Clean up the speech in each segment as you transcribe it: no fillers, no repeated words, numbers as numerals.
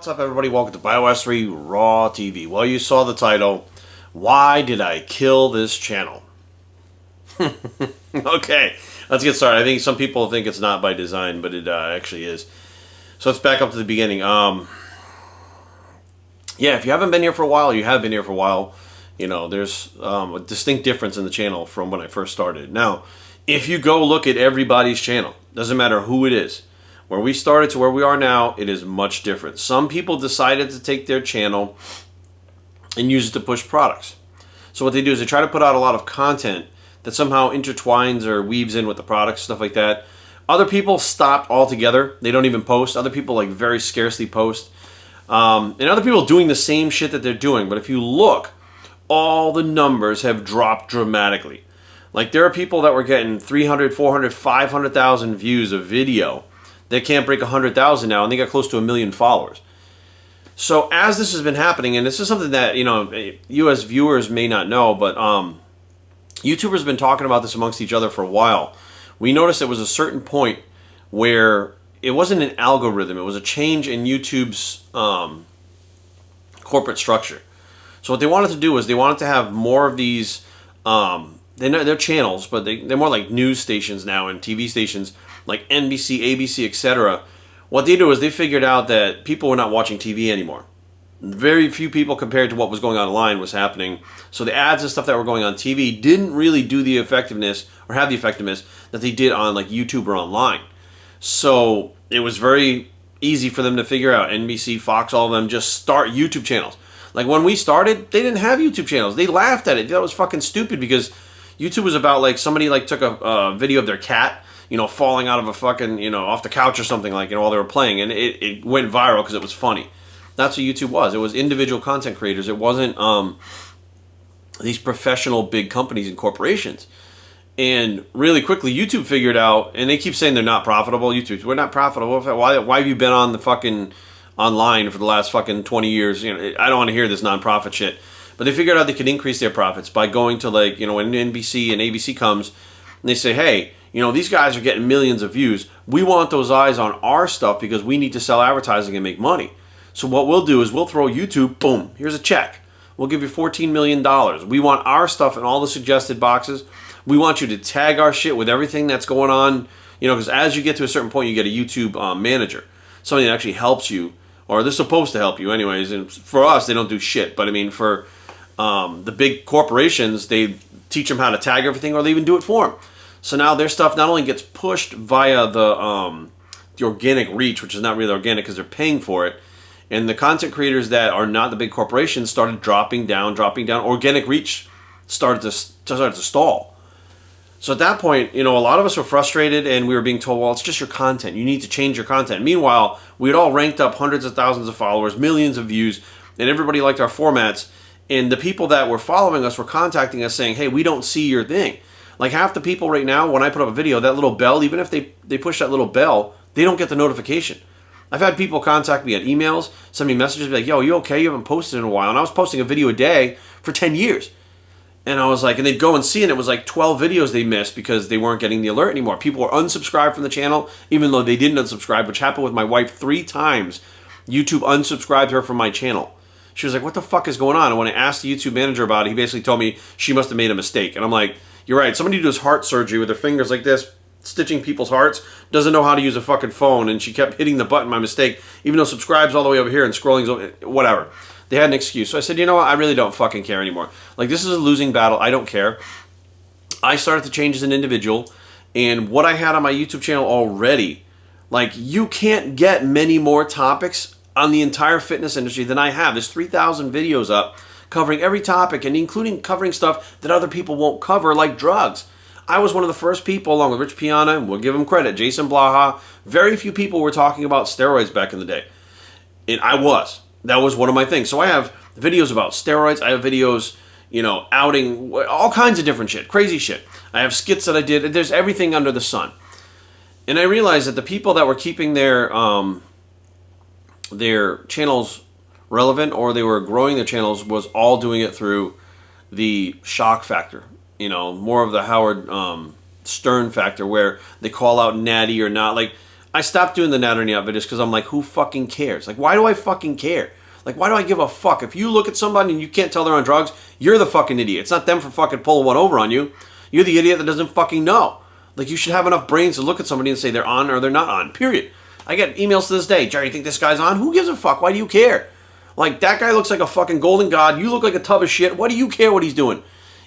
What's up, everybody? Welcome to BioS 3 Raw TV. Well, you saw the title. Why did I kill this channel? Okay, let's get started. I think some people think it's not by design, but it actually is. So let's back up to the beginning. Yeah, if you haven't been here for a while, you have been here for a while. You know, there's a distinct difference in the channel from when I first started. Now, if you go look at everybody's channel, doesn't matter who it is, where we started to where we are now, it is much different. Some people decided to take their channel and use it to push products. So what they do is they try to put out a lot of content that somehow intertwines or weaves in with the products, stuff like that. Other people stopped altogether. They don't even post. Other people like very scarcely post. And other people doing the same shit that they're doing. But if you look, all the numbers have dropped dramatically. Like there are people that were getting 300, 400, 500,000 views of video. They can't break 100,000 now, and they got close to 1 million followers. So as this has been happening, and this is something that, you know, U.S. viewers may not know, but YouTubers have been talking about this amongst each other for a while. We noticed there was a certain point where it wasn't an algorithm. It was a change in YouTube's corporate structure. So what they wanted to do was they wanted to have more of these, they're channels, but they're more like news stations now and TV stations like NBC, ABC, etc. What they do is they figured out that people were not watching TV anymore. Very few people compared to what was going on online was happening. So the ads and stuff that were going on TV didn't really do the effectiveness or have the effectiveness that they did on like YouTube or online. So it was very easy for them to figure out. NBC, Fox, all of them just start YouTube channels. Like when we started, they didn't have YouTube channels. They laughed at it. That was fucking stupid because YouTube was about like somebody like took a video of their cat, you know, falling out of a fucking, you know, off the couch or something like, you know, while they were playing, and it went viral because it was funny. That's what YouTube was. It was individual content creators. It wasn't these professional big companies and corporations. And really quickly, YouTube figured out, and they keep saying they're not profitable. YouTube, we're not profitable. Why have you been on the fucking online for the last fucking 20 years? You know, I don't want to hear this nonprofit shit. But they figured out they could increase their profits by going to, like, you know, when NBC and ABC comes and they say, hey, you know, these guys are getting millions of views. We want those eyes on our stuff because we need to sell advertising and make money. So what we'll do is we'll throw YouTube, boom, here's a check. We'll give you $14 million. We want our stuff in all the suggested boxes. We want you to tag our shit with everything that's going on. You know, because as you get to a certain point, you get a YouTube manager. Somebody that actually helps you, or they're supposed to help you anyways. And for us, they don't do shit. But I mean, for the big corporations, they teach them how to tag everything, or they even do it for them. So now their stuff not only gets pushed via the organic reach, which is not really organic because they're paying for it, and the content creators that are not the big corporations started dropping down. Organic reach started to stall. So at that point, you know, a lot of us were frustrated, and we were being told, well, it's just your content. You need to change your content. Meanwhile, we had all ranked up hundreds of thousands of followers, millions of views, and everybody liked our formats. And the people that were following us were contacting us saying, hey, we don't see your thing. Like half the people right now, when I put up a video, that little bell, even if they push that little bell, they don't get the notification. I've had people contact me on emails, send me messages, be like, yo, you okay? You haven't posted in a while. And I was posting a video a day for 10 years. And I was like, and they'd go and see, and it was like 12 videos they missed because they weren't getting the alert anymore. People were unsubscribed from the channel, even though they didn't unsubscribe, which happened with my wife 3 times. YouTube unsubscribed her from my channel. She was like, what the fuck is going on? And when I asked the YouTube manager about it, he basically told me she must have made a mistake. And I'm like, you're right. Somebody who does heart surgery with their fingers like this, stitching people's hearts, doesn't know how to use a fucking phone, and she kept hitting the button by mistake, even though subscribe's all the way over here and scrolling's over, whatever. They had an excuse. So I said, you know what? I really don't fucking care anymore. Like, this is a losing battle. I don't care. I started to change as an individual, and what I had on my YouTube channel already, like, you can't get many more topics on the entire fitness industry than I have. There's 3,000 videos up covering every topic, and including covering stuff that other people won't cover, like drugs. I was one of the first people, along with Rich Piana, and we'll give him credit, Jason Blaha. Very few people were talking about steroids back in the day. And I was. That was one of my things. So I have videos about steroids. I have videos, you know, outing all kinds of different shit, crazy shit. I have skits that I did. There's everything under the sun. And I realized that the people that were keeping their channels relevant, or they were growing their channels, was all doing it through the shock factor. You know, more of the Howard Stern factor, where they call out natty or not. Like, I stopped doing the Nattering Out videos because I'm like, who fucking cares? Like, why do I fucking care? Like, why do I give a fuck? If you look at somebody and you can't tell they're on drugs, you're the fucking idiot. It's not them for fucking pulling one over on you. You're the idiot that doesn't fucking know. Like, you should have enough brains to look at somebody and say they're on or they're not on, period. I get emails to this day, Jerry, you think this guy's on? Who gives a fuck? Why do you care? Like, that guy looks like a fucking golden god. You look like a tub of shit. Why do you care what he's doing?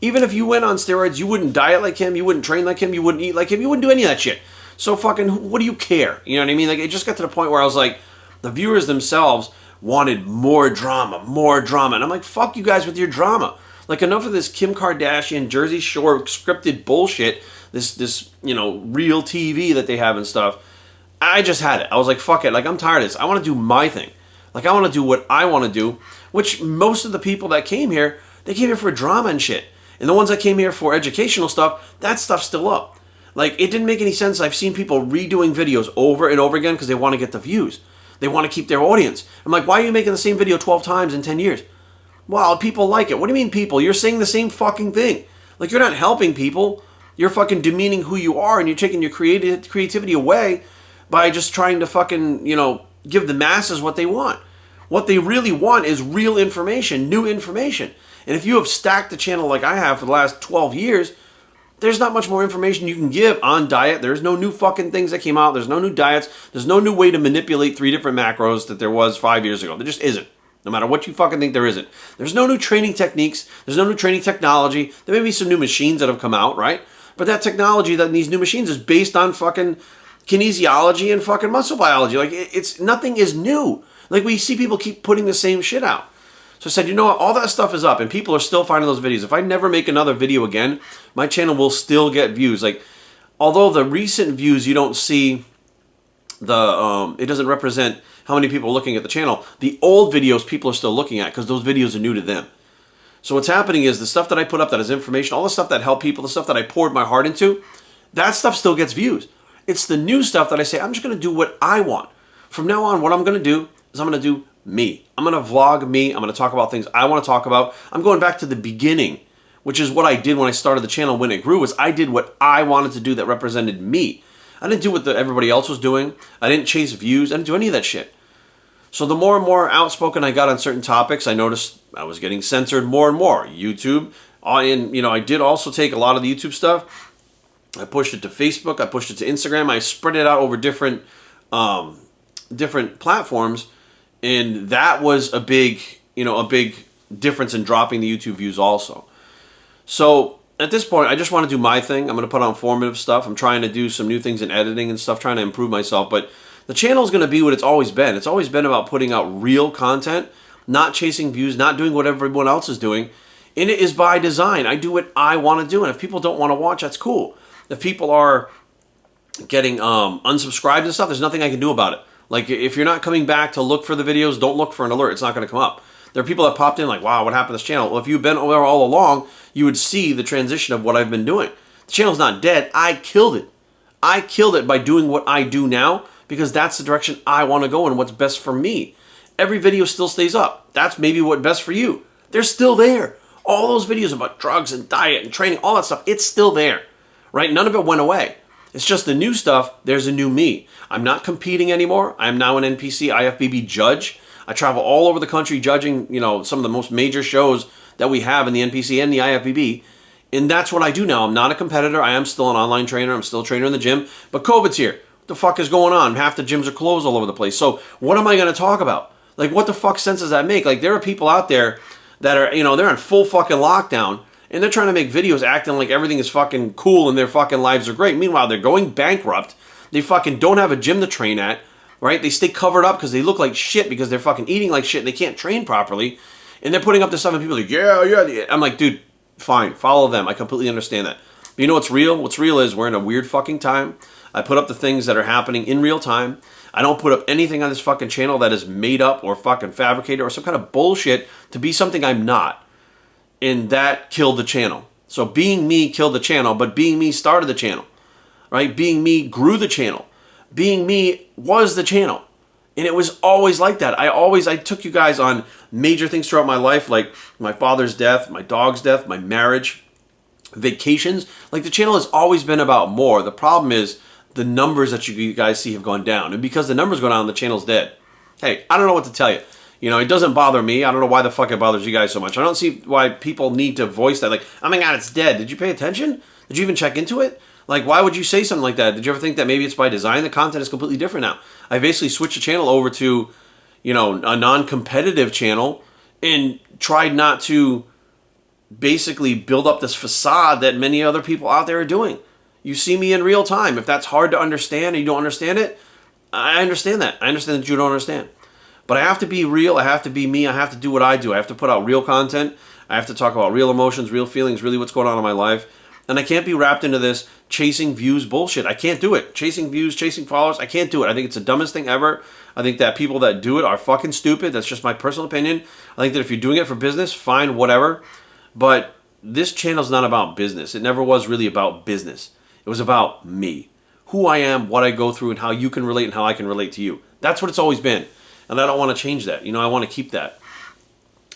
Even if you went on steroids, you wouldn't diet like him, you wouldn't train like him, you wouldn't eat like him, you wouldn't do any of that shit. So fucking, what do you care? You know what I mean? Like, it just got to the point where I was like, the viewers themselves wanted more drama. And I'm like, fuck you guys with your drama. Like, enough of this Kim Kardashian, Jersey Shore scripted bullshit, this real TV that they have and stuff. I just had it. I was like, fuck it. Like, I'm tired of this. I want to do my thing. Like, I want to do what I want to do, which most of the people that came here, they came here for drama and shit. And the ones that came here for educational stuff, that stuff's still up. Like, it didn't make any sense. I've seen people redoing videos over and over again because they want to get the views. They want to keep their audience. I'm like, why are you making the same video 12 times in 10 years? Well, people like it. What do you mean people? You're saying the same fucking thing. Like, you're not helping people. You're fucking demeaning who you are, and you're taking your creativity away by just trying to fucking, give the masses what they want. What they really want is real information, new information. And if you have stacked the channel like I have for the last 12 years, there's not much more information you can give on diet. There's no new fucking things that came out. There's no new diets. There's no new way to manipulate 3 different macros that there was 5 years ago. There just isn't. No matter what you fucking think, there isn't. There's no new training techniques. There's no new training technology. There may be some new machines that have come out, right? But that technology that in these new machines is based on fucking kinesiology and fucking muscle biology. Like, it's nothing is new. Like, we see people keep putting the same shit out. So I said, you know what, all that stuff is up and people are still finding those videos. If I never make another video again, my channel will still get views. Like, although the recent views you don't see it doesn't represent how many people are looking at the channel, the old videos people are still looking at because those videos are new to them. So what's happening is the stuff that I put up that is information, all the stuff that helped people, the stuff that I poured my heart into, that stuff still gets views. It's the new stuff that I say, I'm just going to do what I want. From now on, what I'm going to do is I'm going to do me. I'm going to vlog me. I'm going to talk about things I want to talk about. I'm going back to the beginning, which is what I did when I started the channel when it grew, was I did what I wanted to do that represented me. I didn't do what everybody else was doing. I didn't chase views. I didn't do any of that shit. So the more and more outspoken I got on certain topics, I noticed I was getting censored more and more. YouTube, and I did also take a lot of the YouTube stuff. I pushed it to Facebook. I pushed it to Instagram. I spread it out over different platforms. And that was a big difference in dropping the YouTube views also. So at this point, I just want to do my thing. I'm going to put out informative stuff. I'm trying to do some new things in editing and stuff, trying to improve myself. But the channel is going to be what it's always been. It's always been about putting out real content, not chasing views, not doing what everyone else is doing. And it is by design. I do what I want to do. And if people don't want to watch, that's cool. If people are getting unsubscribed and stuff, there's nothing I can do about it. Like, if you're not coming back to look for the videos, don't look for an alert. It's not going to come up. There are people that popped in like, wow, what happened to this channel? Well, if you've been there all along, you would see the transition of what I've been doing. The channel's not dead. I killed it. I killed it by doing what I do now because that's the direction I want to go and what's best for me. Every video still stays up. That's maybe what's best for you. They're still there. All those videos about drugs and diet and training, all that stuff, it's still there, right? None of it went away. It's just the new stuff, there's a new me. I'm not competing anymore. I'm now an NPC IFBB judge. I travel all over the country judging, some of the most major shows that we have in the NPC and the IFBB. And that's what I do now. I'm not a competitor. I am still an online trainer. I'm still a trainer in the gym. But COVID's here. What the fuck is going on? Half the gyms are closed all over the place. So what am I going to talk about? Like, what the fuck sense does that make? Like, there are people out there that are, they're in full fucking lockdown. And they're trying to make videos acting like everything is fucking cool and their fucking lives are great. Meanwhile, they're going bankrupt. They fucking don't have a gym to train at, right? They stay covered up because they look like shit because they're fucking eating like shit and they can't train properly. And they're putting up this stuff and people are like, yeah. I'm like, dude, fine, follow them. I completely understand that. But you know what's real? What's real is we're in a weird fucking time. I put up the things that are happening in real time. I don't put up anything on this fucking channel that is made up or fucking fabricated or some kind of bullshit to be something I'm not. And that killed the channel. So being me killed the channel, but being me started the channel, right? Being me grew the channel. Being me was the channel. And it was always like that. I took you guys on major things throughout my life, like my father's death, my dog's death, my marriage, vacations. Like, the channel has always been about more. The problem is the numbers that you guys see have gone down. And because the numbers go down, the channel's dead. Hey, I don't know what to tell you. You know, it doesn't bother me. I don't know why the fuck it bothers you guys so much. I don't see why people need to voice that. Like, oh my God, it's dead. Did you pay attention? Did you even check into it? Like, why would you say something like that? Did you ever think that maybe it's by design? The content is completely different now. I basically switched the channel over to, you know, a non-competitive channel and tried not to basically build up this facade that many other people out there are doing. You see me in real time. If that's hard to understand and you don't understand it, I understand that. I understand that you don't understand. But I have to be real. I have to be me. I have to do what I do. I have to put out real content. I have to talk about real emotions, real feelings, really what's going on in my life. And I can't be wrapped into this chasing views bullshit. I can't do it. Chasing views, chasing followers, I can't do it. I think it's the dumbest thing ever. I think that people that do it are fucking stupid. That's just my personal opinion. I think that if you're doing it for business, fine, whatever. But this channel's not about business. It never was really about business. It was about me. Who I am, what I go through, and how you can relate and how I can relate to you. That's what it's always been. And I don't want to change that. You know, I want to keep that.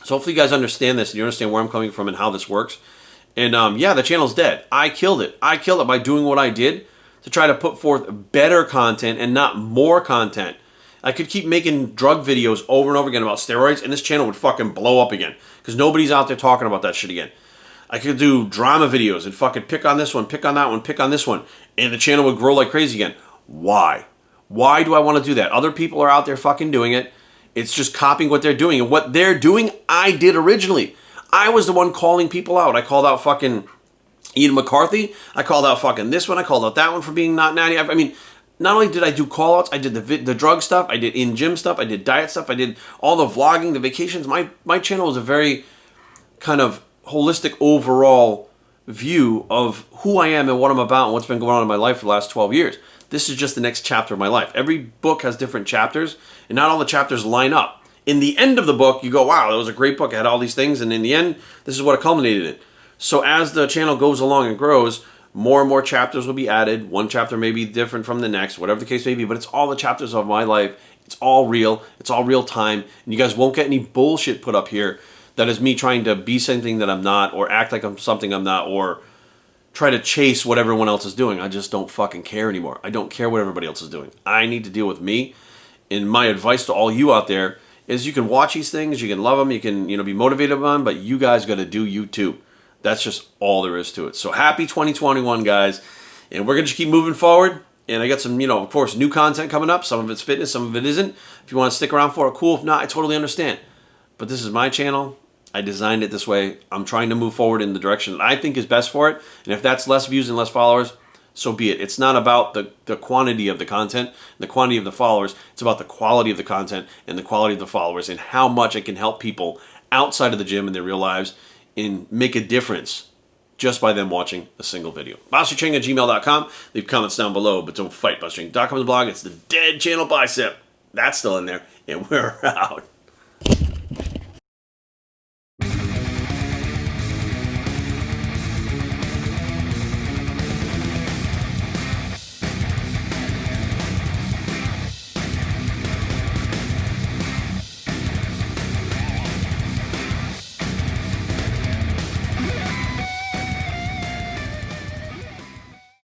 So hopefully you guys understand this and you understand where I'm coming from and how this works. And yeah, the channel's dead. I killed it. I killed it by doing what I did to try to put forth better content and not more content. I could keep making drug videos over and over again about steroids and this channel would fucking blow up again. Because nobody's out there talking about that shit again. I could do drama videos and fucking pick on this one, pick on that one, pick on this one. And the channel would grow like crazy again. Why? Why do I want to do that? Other people are out there fucking doing it. It's just copying what they're doing. And what they're doing, I did originally. I was the one calling people out. I called out fucking Ian McCarthy. I called out fucking this one. I called out that one for being not natty. I mean, not only did I do call outs, I did the drug stuff. I did in-gym stuff. I did diet stuff. I did all the vlogging, the vacations. My channel is a very kind of holistic overall view of who I am and what I'm about and what's been going on in my life for the last 12 years. This is just the next chapter of my life. Every book has different chapters, and not all the chapters line up. In the end of the book, you go, wow, that was a great book. It had all these things, and in the end, this is what it culminated in. So as the channel goes along and grows, more and more chapters will be added. One chapter may be different from the next, whatever the case may be, but it's all the chapters of my life. It's all real. It's all real time, and you guys won't get any bullshit put up here that is me trying to be something that I'm not, or act like I'm something I'm not, or try to chase what everyone else is doing. I just don't fucking care anymore. I don't care what everybody else is doing. I need to deal with me. And my advice to all you out there is you can watch these things, you can love them, you can be motivated by them, but you guys got to do you too. That's just all there is to it. So happy 2021, guys. And we're going to just keep moving forward. And I got some, of course, new content coming up. Some of it's fitness, some of it isn't. If you want to stick around for it, cool. If not, I totally understand. But this is my channel. I designed it this way. I'm trying to move forward in the direction that I think is best for it. And if that's less views and less followers, so be it. It's not about the quantity of the content, the quantity of the followers. It's about the quality of the content and the quality of the followers and how much it can help people outside of the gym in their real lives and make a difference just by them watching a single video. BossChing@gmail.com. Leave comments down below, but don't fight. BossChing.com is the blog. It's the dead channel bicep. That's still in there. And we're out.